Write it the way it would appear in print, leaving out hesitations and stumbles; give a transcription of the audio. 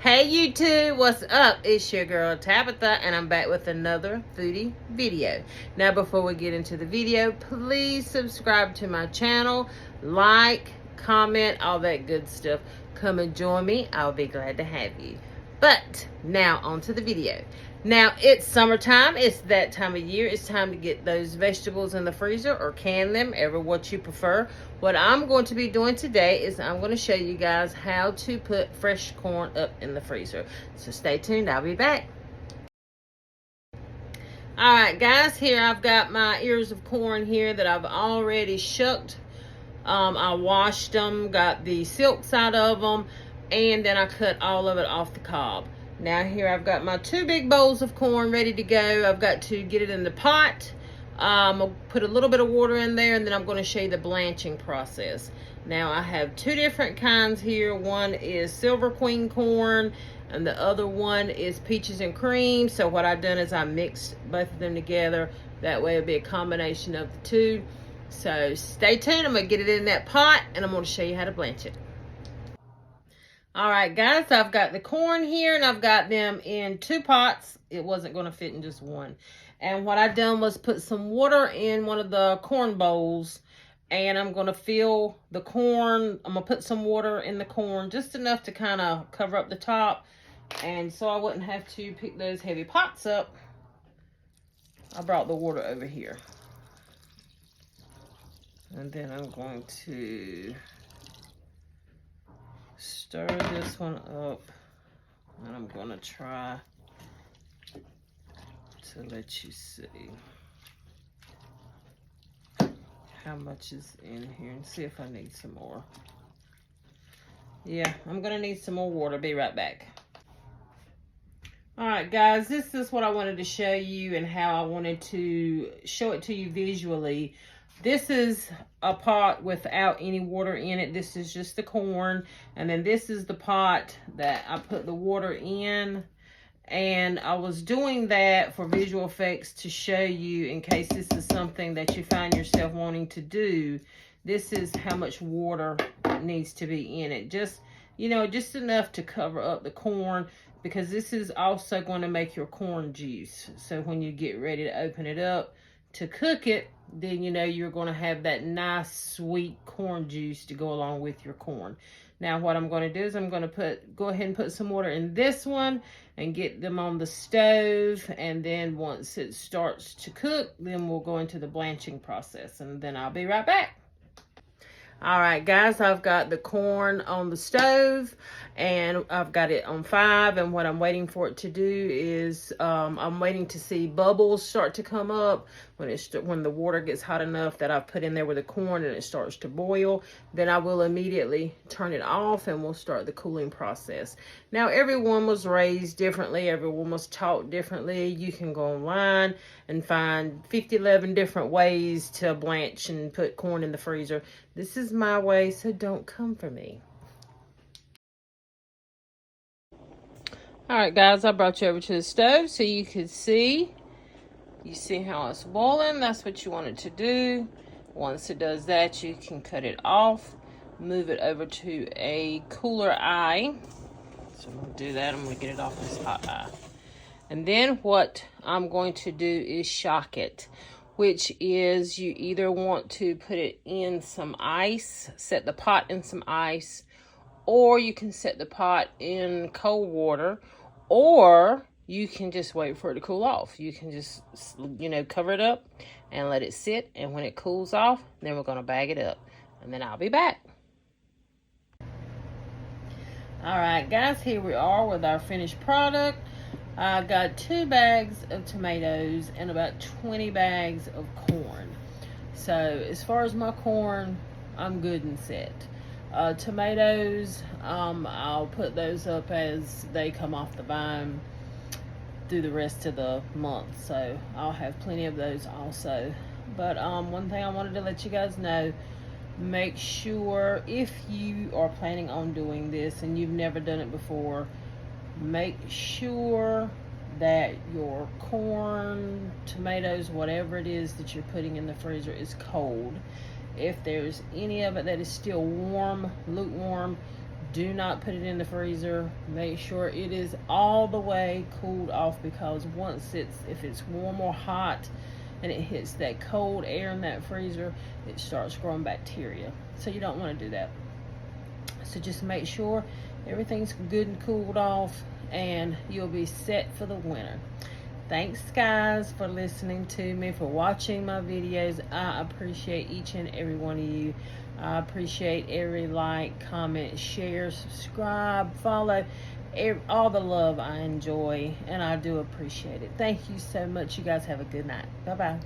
Hey YouTube, what's up? It's your girl Tabitha and I'm back with another foodie video. Now before we get into the video, please subscribe to my channel, like, comment, all that good stuff. Come and join me, I'll be glad to have you. But now on to the video. Now it's summertime, it's that time of year. It's time to get those vegetables in the freezer or can them, ever what you prefer. What I'm going to be doing today is I'm going to show you guys how to put fresh corn up in the freezer. So stay tuned, I'll be back. Alright guys, here I've got my ears of corn here that I've already shucked. I washed them, got the silks out of them, and then I cut all of it off the cob. Now here I've got my 2 big bowls of corn ready to go. I've got to get it in the pot. I'll put a little bit of water in there, and then I'm going to show you the blanching process. Now I have 2 different kinds here. One is Silver Queen corn, and the other one is Peaches and Cream. So what I've done is I mixed both of them together. That way it'll be a combination of the 2. So stay tuned. I'm going to get it in that pot, and I'm going to show you how to blanch it. Alright guys, I've got the corn here and I've got them in 2 pots. It wasn't going to fit in just one. And what I done was put some water in one of the corn bowls, and I'm going to fill the corn. I'm going to put some water in the corn, just enough to kind of cover up the top. And so I wouldn't have to pick those heavy pots up, I brought the water over here. And then I'm going to stir this one up, and I'm gonna try to let you see how much is in here and see if I need some more. Yeah, I'm gonna need some more water. Be right back. Alright guys, this is what I wanted to show you and how I wanted to show it to you visually. This is a pot without any water in it. This is just the corn. And then this is the pot that I put the water in. And I was doing that for visual effects to show you, in case this is something that you find yourself wanting to do. This is how much water needs to be in it. Just, you know, just enough to cover up the corn, because this is also going to make your corn juice. So when you get ready to open it up to cook it, then you know you're going to have that nice sweet corn juice to go along with your corn. Now what I'm going to do is I'm going to go ahead and put some water in this one and get them on the stove, and then once it starts to cook, then we'll go into the blanching process, and then I'll be right back. Alright guys, I've got the corn on the stove and I've got it on 5, and what I'm waiting for it to do is I'm waiting to see bubbles start to come up. When the water gets hot enough that I've put in there with the corn and it starts to boil, then I will immediately turn it off and we'll start the cooling process. Now everyone was raised differently, everyone was taught differently. You can go online and find 11 different ways to blanch and put corn in the freezer. This is my way, so don't come for me. Alright guys, I brought you over to the stove so you could see. You see how it's boiling? That's what you want it to do. Once it does that, you can cut it off. Move it over to a cooler eye. So I'm going to do that. I'm going to get it off this hot eye. And then what I'm going to do is shock it, which is you either want to put it in some ice, set the pot in some ice, or you can set the pot in cold water, or you can just wait for it to cool off. You can just, you know, cover it up and let it sit, and when it cools off, then we're going to bag it up, and then I'll be back. Alright guys, here we are with our finished product. I got 2 bags of tomatoes and about 20 bags of corn. So as far as my corn, I'm good and set. Tomatoes, I'll put those up as they come off the vine through the rest of the month, so I'll have plenty of those also. But one thing I wanted to let you guys know, make sure if you are planning on doing this and you've never done it before, make sure that your corn, tomatoes, whatever it is that you're putting in the freezer is cold. If there's any of it that is still warm, lukewarm, Do not put it in the freezer. Make sure it is all the way cooled off, because if it's warm or hot and it hits that cold air in that freezer, it starts growing bacteria. So you don't want to do that. So just make sure everything's good and cooled off, and you'll be set for the winter. Thanks guys for listening to me, for watching my videos. I appreciate each and every one of you. I appreciate every like, comment, share, subscribe, follow, all the love I enjoy, and I do appreciate it. Thank you so much. You guys have a good night. Bye-bye.